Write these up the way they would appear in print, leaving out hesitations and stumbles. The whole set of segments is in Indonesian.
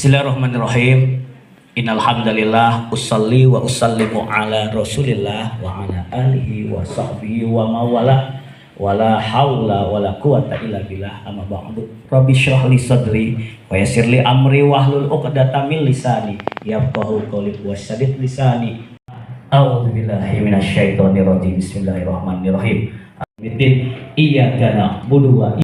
Bismillahirrahmanirrahim. Innal hamdalillah usolli wa usallimu ala Rasulillah wa ala alihi wa sahbihi wa mawala wala haula wala quwata illa billah, amma ba'du. Rabbi shrah li sadri wa yassir li amri wahlul 'uqdatam min lisani yafqahu qawli wasadid lisani. A'udzu billahi minasyaitonir rajim. Bismillahirrahmanirrahim. Iyyaka na'budu wa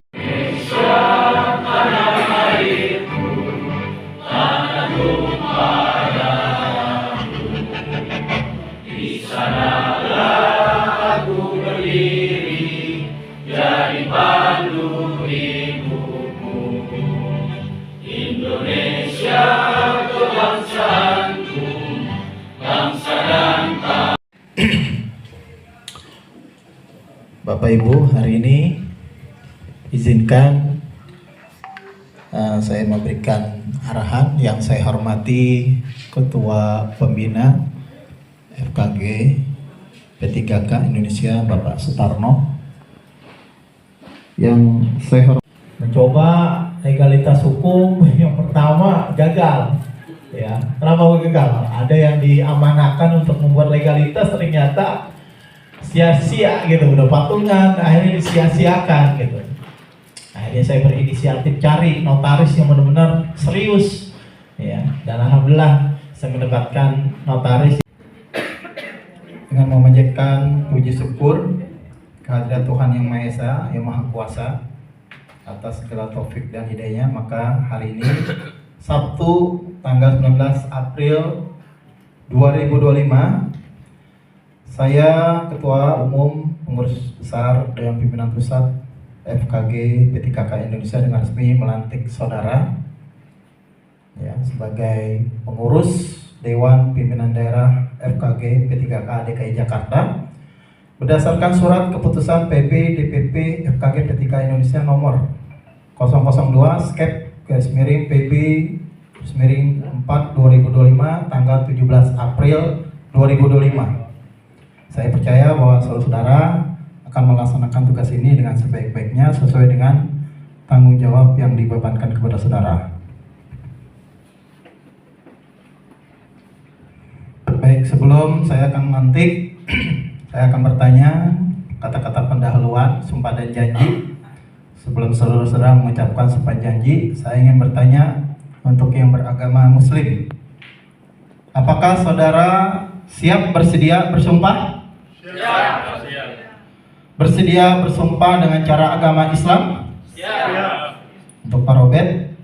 Bapak Ibu, hari ini izinkan saya memberikan arahan yang saya hormati Ketua Pembina FKG P3K Indonesia Bapak Sutarno, yang saya mencoba legalitas hukum. Yang pertama gagal, ya. Kenapa gagal? Ada yang diamanahkan untuk membuat legalitas, ternyata sia-sia gitu, udah patungan akhirnya disia-siakan gitu. Akhirnya saya berinisiatif cari notaris yang benar-benar serius, ya, dan alhamdulillah saya mendapatkan notaris. Dengan memanjatkan puji syukur kehadirat Tuhan Yang Maha Esa, Yang Maha Kuasa atas segala taufik dan hidayahnya, maka hari ini Sabtu tanggal 19 April 2025, saya Ketua Umum Pengurus Besar Dewan Pimpinan Pusat FKG P3K Indonesia dengan resmi melantik saudara, ya, sebagai pengurus Dewan Pimpinan Daerah FKG P3K DKI Jakarta berdasarkan surat keputusan PB DPP FKG P3K Indonesia nomor 002/PB/4/2025 tanggal 17 April 2025. Saya percaya bahwa saudara akan melaksanakan tugas ini dengan sebaik-baiknya sesuai dengan tanggung jawab yang dibebankan kepada saudara. Baik, sebelum saya akan melantik, saya akan bertanya kata-kata pendahuluan sumpah dan janji. Sebelum saudara-saudara mengucapkan sumpah janji, saya ingin bertanya untuk yang beragama Muslim, apakah saudara siap bersedia bersumpah? Siap. Bersedia bersumpah dengan cara agama Islam? Siap. Untuk Pak Robert,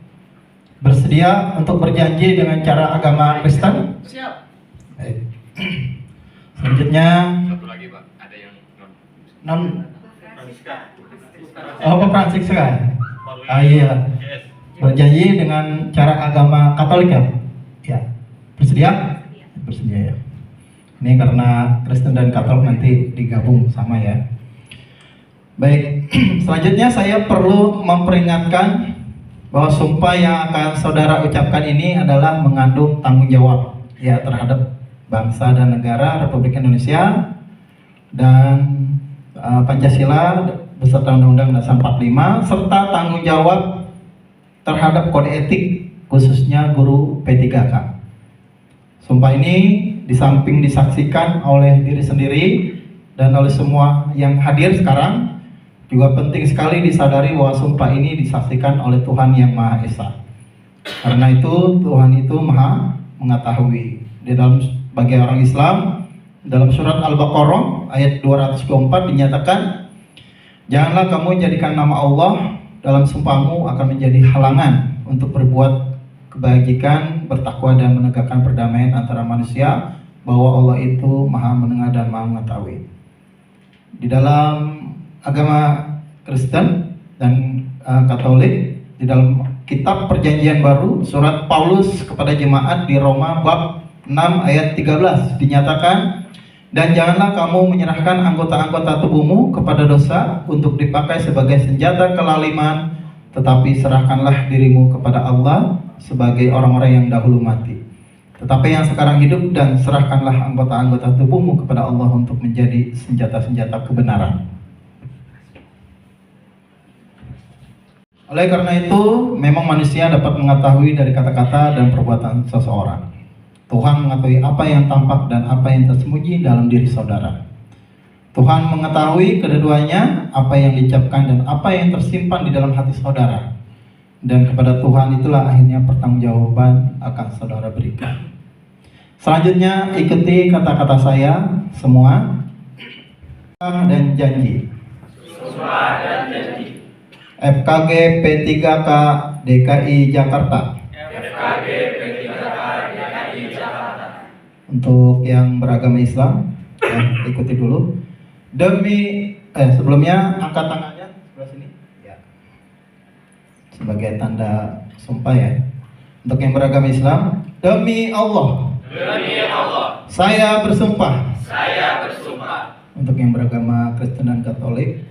bersedia untuk berjanji dengan cara agama Kristen? Siap. Baik. Selanjutnya, satu lagi Pak, ada yang non Pak Francisca. Iya. Berjanji dengan cara agama Katolik, ya? Ya. Bersedia? Bersedia, ya. Ini karena Kristen dan Katolik nanti digabung sama, ya. Baik, selanjutnya saya perlu memperingatkan bahwa sumpah yang akan saudara ucapkan ini adalah mengandung tanggung jawab, ya, terhadap bangsa dan negara Republik Indonesia dan Pancasila beserta Undang-Undang Dasar 45 serta tanggung jawab terhadap kode etik khususnya guru P3K. Sumpah ini di samping disaksikan oleh diri sendiri dan oleh semua yang hadir sekarang, juga penting sekali disadari bahwa sumpah ini disaksikan oleh Tuhan Yang Maha Esa. Karena itu Tuhan itu Maha mengetahui. Di dalam bagi orang Islam, dalam surat Al-Baqarah ayat 224 dinyatakan, janganlah kamu jadikan nama Allah dalam sumpahmu akan menjadi halangan untuk berbuat kebajikan, bertakwa dan menegakkan perdamaian antara manusia, bahwa Allah itu Maha mendengar dan Maha mengetahui. Di dalam agama Kristen dan Katolik, di dalam kitab Perjanjian Baru, surat Paulus kepada jemaat di Roma bab 6 ayat 13 dinyatakan, dan janganlah kamu menyerahkan anggota-anggota tubuhmu kepada dosa untuk dipakai sebagai senjata kelaliman, tetapi serahkanlah dirimu kepada Allah sebagai orang-orang yang dahulu mati, tetapi yang sekarang hidup, dan serahkanlah anggota-anggota tubuhmu kepada Allah untuk menjadi senjata-senjata kebenaran. Oleh karena itu, memang manusia dapat mengetahui dari kata-kata dan perbuatan seseorang. Tuhan mengetahui apa yang tampak dan apa yang tersembunyi dalam diri saudara. Tuhan mengetahui kedua-duanya, apa yang diucapkan dan apa yang tersimpan di dalam hati saudara. Dan kepada Tuhan itulah akhirnya pertanggungjawaban akan saudara berikan. Selanjutnya ikuti kata-kata saya semua dan janji. Sumpah dan janji. FKG P3K DKI Jakarta. FKG P3K DKI Jakarta. Untuk yang beragama Islam, ikuti dulu. Sebelumnya angkat tangannya sebelah sini. Ya. Sebagai tanda sumpah ya. Untuk yang beragama Islam, demi Allah. Demi Allah. Saya bersumpah. Saya bersumpah. Untuk yang beragama Kristen dan Katolik,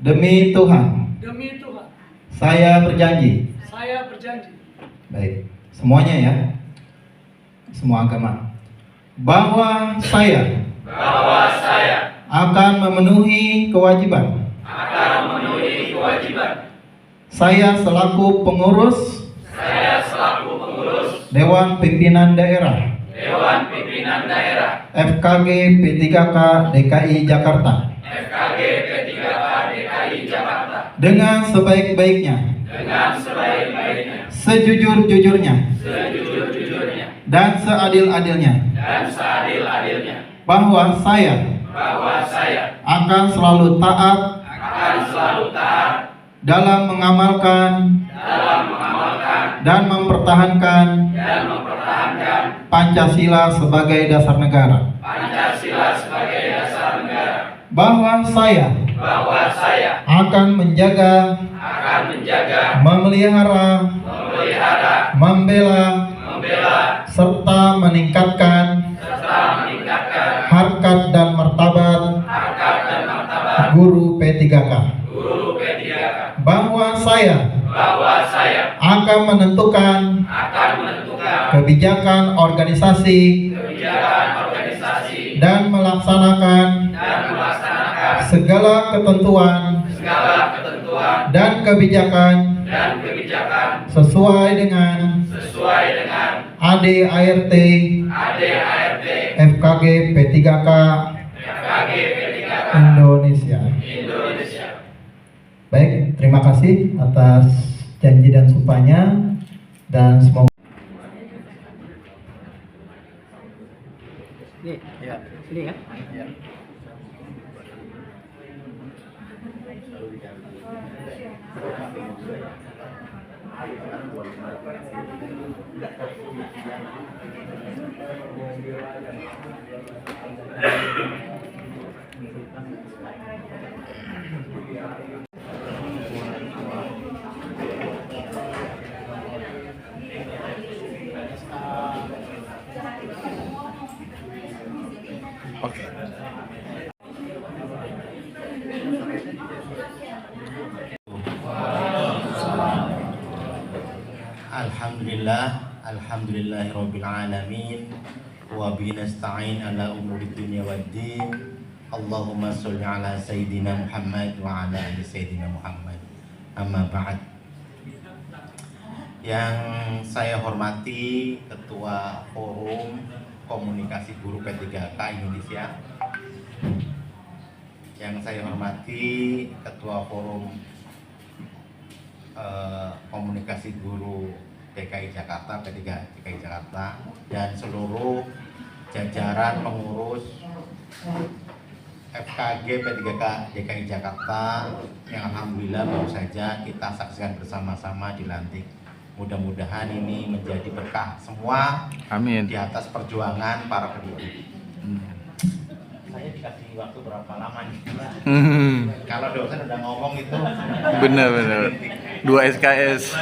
demi Tuhan. Demi Tuhan, Saya berjanji. saya berjanji Baik, semuanya ya. Semua agama. Bahwa saya akan memenuhi kewajiban. Saya selaku pengurus Dewan Pimpinan Daerah FKG P3K DKI Jakarta dengan sebaik-baiknya, sejujur-jujurnya, dan seadil-adilnya, bahwa saya akan selalu taat dalam mengamalkan dan mempertahankan Pancasila sebagai dasar negara. Bahwa saya akan menjaga, memelihara, membela, serta meningkatkan harkat dan martabat guru P3K. Bahwa saya akan menentukan kebijakan organisasi dan melaksanakan segala ketentuan dan kebijakan sesuai dengan ADART FKG P3K Indonesia. Baik, terima kasih atas janji dan sumpahnya, dan semoga ini ya. Alhamdulillahirabbil alamin wa bihi nasta'in ala umuri dunya waddin. Allahumma sholli ala sayyidina Muhammad wa ala ali sayyidina Muhammad. Amma ba'd. Yang saya hormati Ketua Forum Komunikasi Guru P3K Indonesia. Yang saya hormati Ketua Forum Komunikasi Guru DKI Jakarta, P3 DKI Jakarta, dan seluruh jajaran pengurus FKG P3K DKI Jakarta yang alhamdulillah baru saja kita saksikan bersama-sama dilantik. Mudah-mudahan ini menjadi berkah semua. Amin. Di atas perjuangan para pendidik. Saya dikasih waktu berapa lama nih? Kalau dosen udah ngomong itu benar 2 SKS.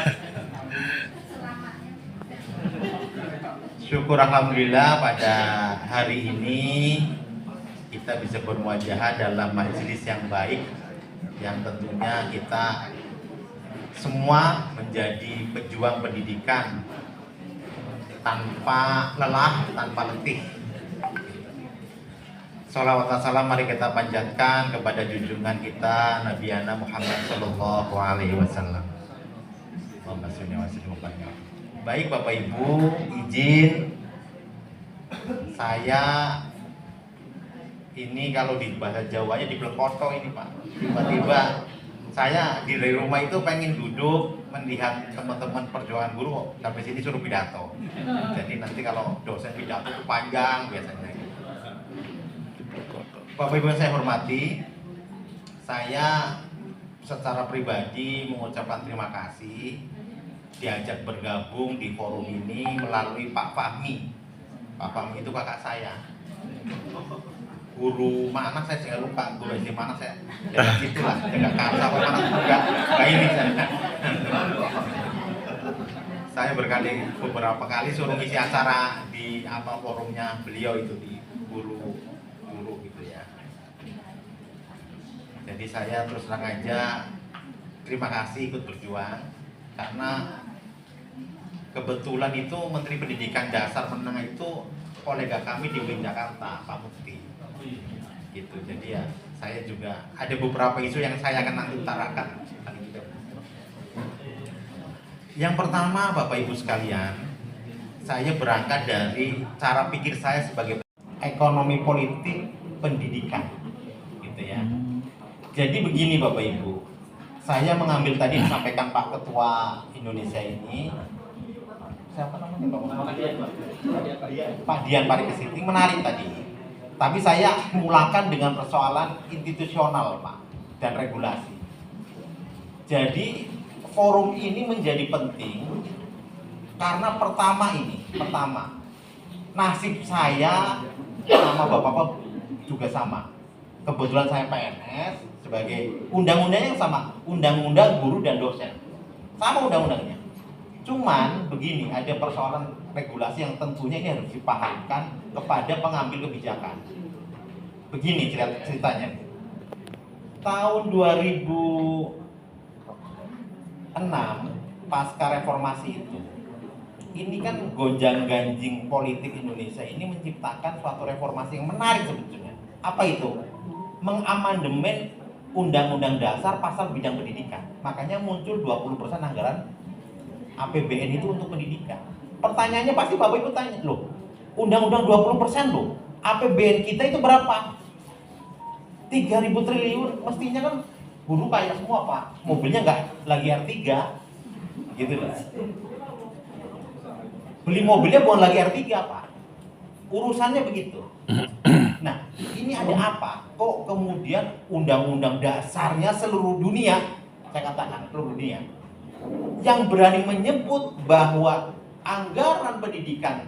Syukur alhamdulillah pada hari ini kita bisa bermuajahah dalam majelis yang baik, yang tentunya kita semua menjadi pejuang pendidikan tanpa lelah, tanpa letih. Sholawat dan salam mari kita panjatkan kepada junjungan kita Nabi Muhammad Sallallahu Alaihi Wasallam. Baik Bapak Ibu, izin saya ini kalau di bahasa Jawanya di Blekoto ini Pak. Tiba-tiba saya di rumah itu pengen duduk melihat teman-teman perjuangan guru sampai sini suruh pidato. Jadi nanti kalau dosen pidato itu panjang biasanya. Bapak Ibu yang saya hormati, saya secara pribadi mengucapkan terima kasih diajak bergabung di forum ini melalui Pak Fahmi. Pak Fahmi itu kakak saya. Guru mana saya juga lupa, guru SD mana saya. Jaga situ lah, jaga karsa apa mana juga. Nah ini saya beberapa kali suruh ngisi acara di forumnya beliau itu di guru gitu ya. Jadi saya terus terang aja terima kasih ikut berjuang karena kebetulan itu Menteri Pendidikan Dasar menang itu kolega kami di UIN Jakarta, Pak Mufti. Gitu. Jadi ya saya juga ada beberapa isu yang saya akan nanti utarakan. Yang pertama Bapak Ibu sekalian, saya berangkat dari cara pikir saya sebagai ekonomi politik pendidikan, gitu ya. Jadi begini Bapak Ibu, saya mengambil tadi disampaikan Pak Ketua Indonesia ini, siapa namanya Pak Dian Parikesit, menarik tadi. Tapi saya mulakan dengan persoalan institusional Pak dan regulasi. Jadi forum ini menjadi penting karena pertama nasib saya sama Bapak-bapak juga sama. Kebetulan saya PNS sebagai undang-undangnya yang sama, undang-undang guru dan dosen. Sama undang-undangnya. Cuman begini, ada persoalan regulasi yang tentunya ini harus dipahamkan kepada pengambil kebijakan. Begini ceritanya. Tahun 2006 pasca reformasi itu, ini kan gonjang-ganjing politik Indonesia ini menciptakan suatu reformasi yang menarik sebetulnya. Apa itu? Mengamandemen Undang-Undang Dasar pasal bidang pendidikan. Makanya muncul 20% anggaran APBN itu untuk pendidikan. Pertanyaannya pasti Bapak Ibu tanya, loh, undang-undang 20% loh, APBN kita itu berapa? 3.000 triliun, mestinya kan guru kaya semua Pak, mobilnya nggak lagi R3, gitu loh. Beli mobilnya bukan lagi R3 Pak, urusannya begitu. Nah, ini ada apa? Kok kemudian undang-undang dasarnya seluruh dunia, saya katakan seluruh dunia, yang berani menyebut bahwa anggaran pendidikan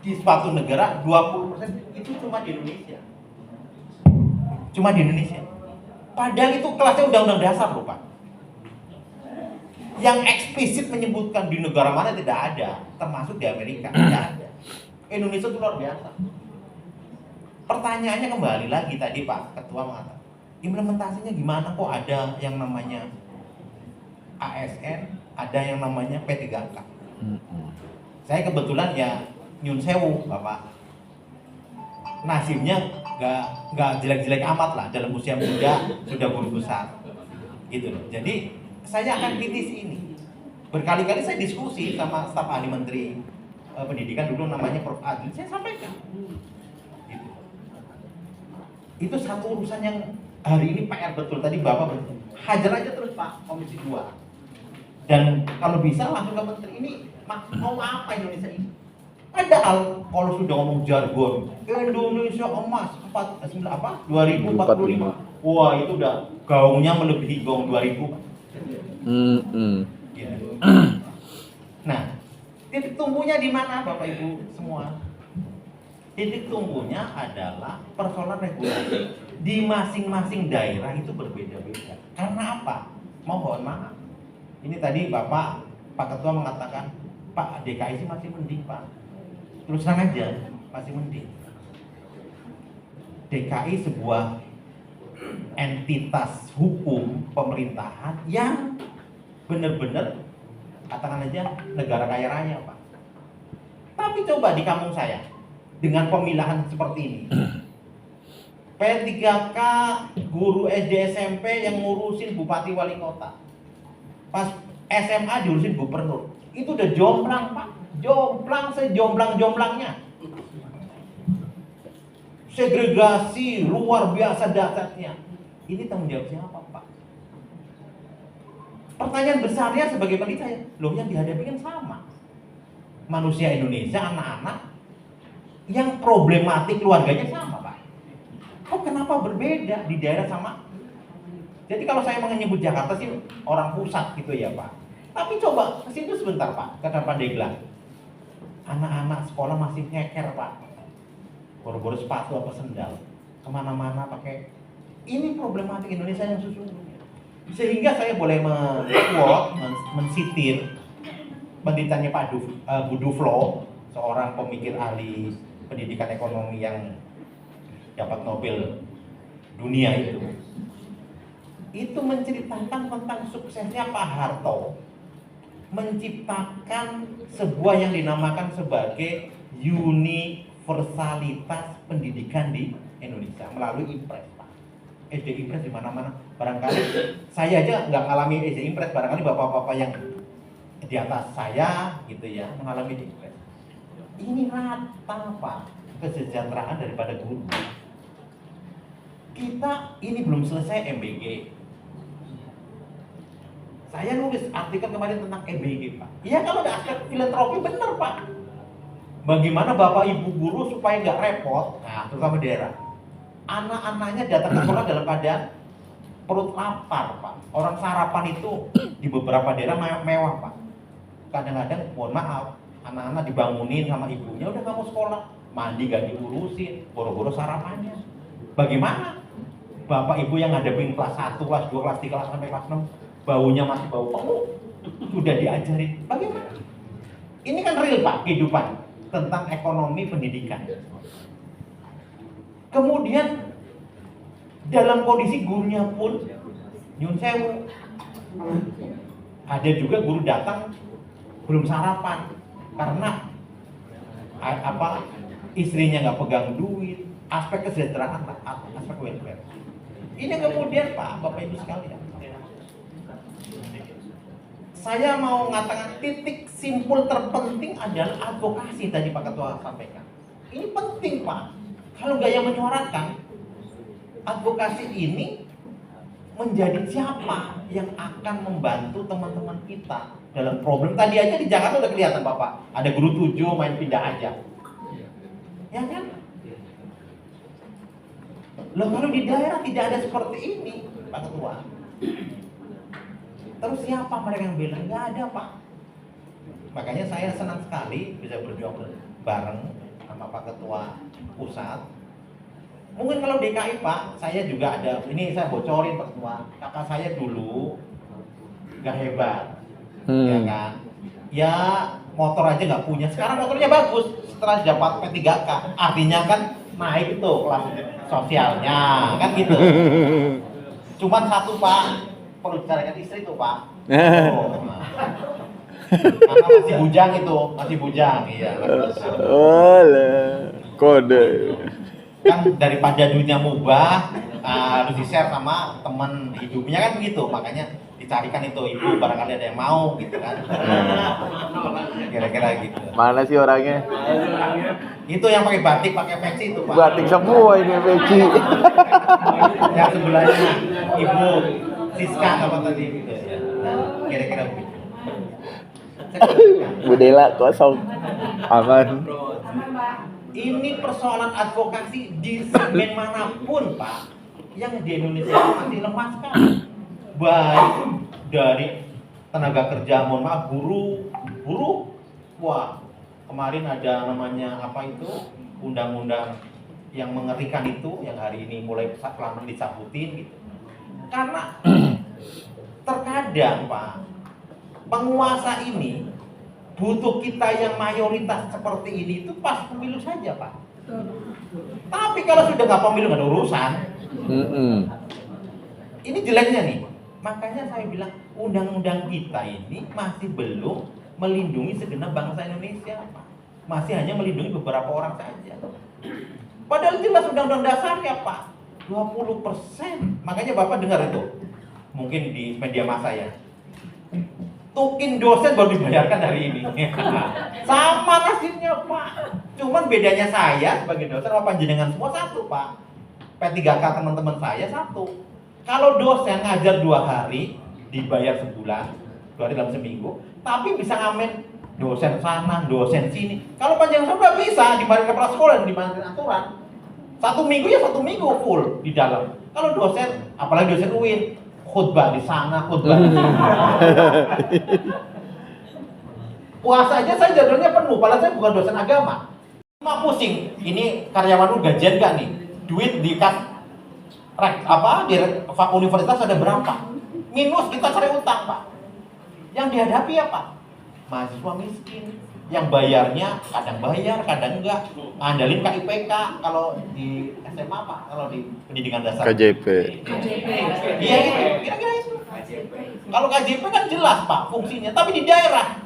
di suatu negara 20% itu cuma di Indonesia. Cuma di Indonesia. Padahal itu kelasnya undang-undang dasar loh Pak. Yang eksplisit menyebutkan di negara mana tidak ada, termasuk di Amerika tidak ada. Indonesia itu luar biasa. Pertanyaannya kembali lagi tadi Pak Ketua mengatakan, implementasinya gimana kok ada yang namanya ASN, ada yang namanya P3K. Saya kebetulan ya nyun sewu Bapak, nasibnya nggak jelek-jelek amat lah, dalam usia muda sudah guru besar gitu loh. Jadi saya akan kritisi ini. Berkali-kali saya diskusi sama staf ahli Menteri Pendidikan dulu namanya Prof. Adli, saya sampaikan gitu. Itu satu urusan yang hari ini PR betul, tadi Bapak betul, hajar aja terus Pak Komisi 2. Dan kalau bisa langsung ke Menteri ini mau apa Indonesia ini? Padahal kalau sudah ngomong jargon Indonesia emas 2045, wah itu udah gaungnya melebihi gaung 2000. Gitu. Nah, titik tumbuhnya di mana Bapak Ibu semua? Titik tumbuhnya adalah persoalan regulasi di masing-masing daerah itu berbeda-beda. Karena apa? Mohon maaf. Ini tadi Pak Ketua mengatakan, Pak DKI sih masih mending Pak. Terus terang aja, masih mending. DKI sebuah entitas hukum pemerintahan yang benar-benar katakan aja negara kaya raya Pak. Tapi coba di kampung saya dengan pemilahan seperti ini, P3K guru SD SMP yang ngurusin bupati wali kota. Pas SMA diurusin gubernur. Itu udah jomplang Pak, jomplang sejomplang-jomplangnya. Segregasi luar biasa dahsyatnya. Ini tanggung jawab siapa Pak? Pertanyaan besarnya sebagai peneliti saya, loh yang dihadapi kan sama. Manusia Indonesia, anak-anak yang problematik keluarganya sama Pak. Kok kenapa berbeda di daerah sama? Jadi kalau saya menyebut Jakarta sih orang pusat gitu ya Pak. Tapi coba ke situ sebentar Pak, ke Pandeglang. Anak-anak sekolah masih ngeker Pak. Boro-boro sepatu apa sendal. Kemana-mana pakai. Ini problematik Indonesia yang sesungguhnya. Sehingga saya boleh mensitir penelitiannya Pak Buduflo, seorang pemikir ahli pendidikan ekonomi yang dapat Nobel dunia itu menceritakan tentang suksesnya Pak Harto menciptakan sebuah yang dinamakan sebagai universalitas pendidikan di Indonesia melalui Impres Pak. SD Impres di mana-mana. Barangkali saya aja nggak ngalami SD Impres, barangkali bapak-bapak yang di atas saya gitu ya mengalami di Impres. Ini rata Pak kesejahteraan daripada guru. Kita ini belum selesai MBG. Saya nulis artikel kemarin tentang MBG Pak. Ya kalau ada aspek filantropi bener Pak. Bagaimana bapak ibu guru supaya nggak repot, nah terutama daerah. Anak-anaknya datang ke sekolah dalam keadaan perut lapar Pak. Orang sarapan itu di beberapa daerah mewah Pak. Kadang-kadang mohon maaf, anak-anak dibangunin sama ibunya, udah kamu sekolah, mandi gak diurusin, boro-boro sarapannya. Bagaimana? Bapak ibu yang ngadepin kelas 1, kelas 2, kelas 3, kelas sampai kelas 6, baunya masih bau peluk, sudah diajarin. Bagaimana? Ini kan real Pak, kehidupan tentang ekonomi pendidikan. Kemudian dalam kondisi gurunya pun nyun sewu. Ada juga guru datang belum sarapan karena istrinya nggak pegang duit, aspek kesejahteraan, aspek welfare. Ini kemudian Pak, Bapak Ibu sekalian, saya mau mengatakan titik simpul terpenting adalah advokasi tadi Pak Ketua sampaikan. Ini penting Pak. Kalau nggak yang menyuarakan, advokasi ini menjadi siapa yang akan membantu teman-teman kita dalam problem. Tadi aja di Jakarta udah kelihatan Bapak, ada guru 7 main pindah aja. Ya kan? Loh kalau di daerah tidak ada seperti ini, Pak Ketua. Terus siapa mereka yang bilang? Nggak ada Pak. Makanya saya senang sekali bisa berjuang bareng sama Pak Ketua Pusat. Mungkin kalau DKI Pak, saya juga ada, ini saya bocorin Pak Ketua, kakak saya dulu gak hebat, ya kan? Ya motor aja gak punya, sekarang motornya bagus setelah dapat P3K, artinya kan naik itu kelas sosialnya, kan gitu. Cuman satu Pak, perlu dicarikan istri tuh Pak. Karena masih bujang itu, masih bujang, iya. Kode. Kan daripada duitnya mubah harus di-share sama teman hidupnya kan begitu, makanya dicarikan itu ibu barangkali ada yang mau gitu kan. Kira-kira gitu. Mana sih orangnya? Itu yang pakai batik, pakai peci itu Pak. Batik semua ini peci. Yang sebelahnya ibu Siska apa tadi gitu ya. Nah, kira-kira begitu. Budela kosong. Aman. Ini persoalan advokasi di segmen manapun Pak, yang di Indonesia masih lemah sekali. Baik dari tenaga kerja, mohon maaf, buruh, wah kemarin ada namanya apa itu undang-undang yang mengerikan itu, yang hari ini mulai pelan-pelan dicabutin gitu. Karena terkadang Pak, penguasa ini butuh kita yang mayoritas seperti ini itu pas pemilu saja Pak. Tapi kalau sudah nggak pemilu nggak ada urusan. Ini jeleknya nih. Makanya saya bilang undang-undang kita ini masih belum melindungi segenap bangsa Indonesia Pak. Masih hanya melindungi beberapa orang saja. Padahal jelas undang-undang dasarnya Pak 20%. Makanya Bapak dengar itu mungkin di media massa ya. tukin dosen baru dibayarkan hari ini. Sama nasibnya Pak. Cuman bedanya saya sebagai dosen sama panjenengan semua satu Pak. P3K teman-teman saya satu. Kalau dosen ngajar 2 hari dibayar sebulan, 2 hari dalam seminggu, tapi bisa ngamen dosen sana, dosen sini. Kalau panjenengan saya nggak bisa dibanding kepala sekolah dan dibanding aturan. 1 minggu ya 1 minggu full di dalam. Kalau dosen, apalagi dosen UIN, khutbah di sana, khutbah di sini. Puasa aja saya jadwalnya penuh, padahal saya bukan dosen agama. Cuma pusing, ini karyawan lu gajian gak nih? Duit di kas di universitas ada berapa? Minus, kita cari utang Pak. Yang dihadapi apa? Mahasiswa miskin, yang bayarnya kadang bayar, kadang enggak. Ngandalin KIPK kalau di SMA Pak, kalau di pendidikan dasar. KJP. Iya gitu, kira-kira itu. Kalau KJP kan jelas Pak fungsinya, tapi di daerah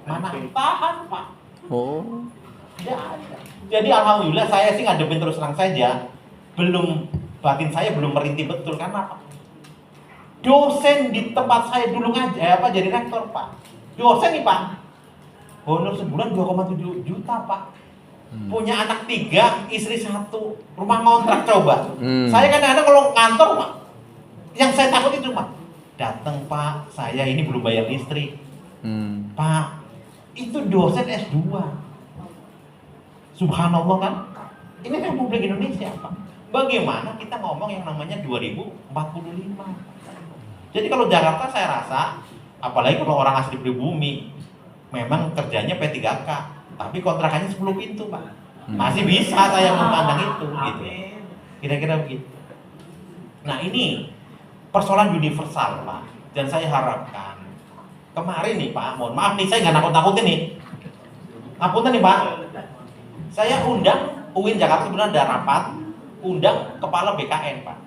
mana tahan Pak. Oh. Tidak ada. Jadi alhamdulillah saya sih ngadepin terus terang saja, batin saya belum merintih betul. Karena apa? Dosen di tempat saya dulu jadi rektor Pak. Dosen nih Pak, honor sebulan 2,7 juta Pak. Punya anak 3, istri 1, rumah ngontrak coba. Saya kadang-kadang kalau ngantor Pak, yang saya takut itu Pak, datang Pak, saya ini belum bayar listrik. Pak, itu dosen S2. Subhanallah kan? Ini Republik Indonesia Pak. Bagaimana kita ngomong yang namanya 2045? Jadi kalau Jakarta saya rasa, apalagi kalau orang asli pribumi, memang kerjanya P3K, tapi kontrakannya 10 pintu Pak. Masih bisa saya memandang itu gitu. Kira-kira begitu. Nah ini persoalan universal Pak. Dan saya harapkan kemarin nih Pak, mohon maaf nih saya nggak nakut-nakutin nih. Ngapunten nih Pak. Saya undang UIN Jakarta sebenarnya ada rapat, undang kepala BKN Pak.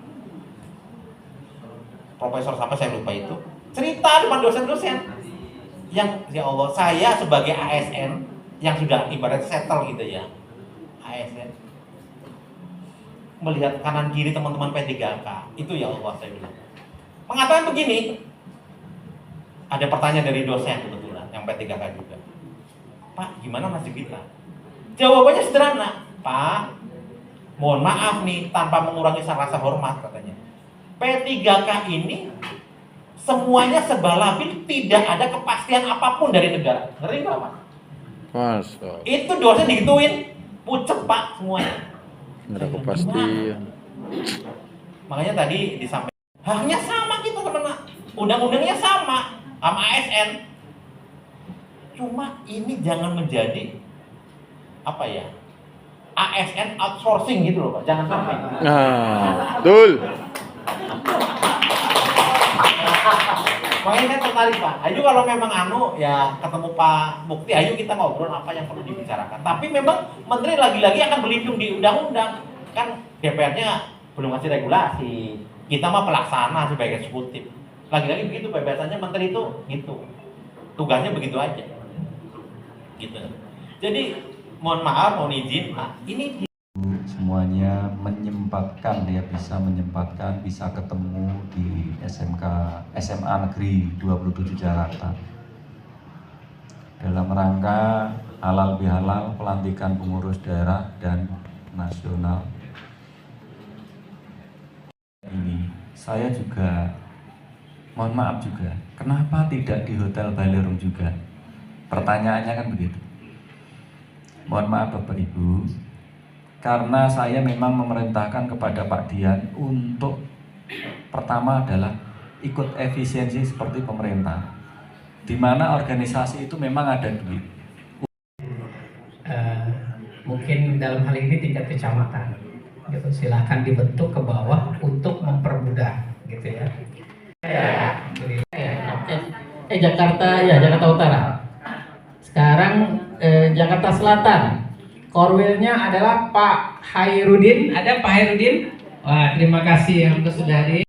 Profesor sampai saya lupa itu. Cerita depan dosen-dosen. Yang ya Allah, saya sebagai ASN yang sudah ibarat settle gitu ya. ASN melihat kanan kiri teman-teman P3K, itu ya Allah saya bilang. Mengatakan begini. Ada pertanyaan dari dosen kebetulan yang P3K juga. Pak, gimana nasib kita? Jawabannya sederhana, Pak. Mohon maaf nih, tanpa mengurangi rasa hormat katanya. P3K ini semuanya serba labil, tidak ada kepastian apapun dari negara. Ngeri nggak Pak? Masa. Itu dosen digituin, pucet Pak semuanya. Nggak ada kepastian. Makanya tadi disampaikan, haknya sama kita teman-teman. Undang-undangnya sama ASN. Cuma ini jangan menjadi apa ya? ASN outsourcing gitu loh Pak. Jangan sampai. Nah, betul. Makanya saya tertarik Pak. Ayo kalau memang ya ketemu Pak Mukti, ayo kita ngobrol apa yang perlu dibicarakan. Tapi memang Menteri lagi-lagi akan berlindung di undang-undang. Kan DPR-nya belum ngasih regulasi. Kita mah pelaksana sebagai eksekutif. Lagi-lagi begitu Pak, biasanya Menteri itu gitu. Tugasnya begitu aja. Gitu. Jadi mohon maaf, mohon izin, Pak. Ini semuanya menyempatkan ya, bisa ketemu di SMA Negeri 27 Jakarta dalam rangka halal bihalal pelantikan pengurus daerah dan nasional ini. Saya juga mohon maaf juga, kenapa tidak di Hotel Balerum juga? Pertanyaannya kan begitu. Mohon maaf Bapak Ibu, karena saya memang memerintahkan kepada Pak Dian untuk pertama adalah ikut efisiensi seperti pemerintah, di mana organisasi itu memang ada duit. Mungkin dalam hal ini tingkat kecamatan, gitu. Silahkan dibentuk ke bawah untuk mempermudah, gitu ya. Jakarta Utara. Sekarang Jakarta Selatan. Korwilnya adalah Pak Hairudin. Ada Pak Hairudin? Wah, terima kasih yang sudah hadir.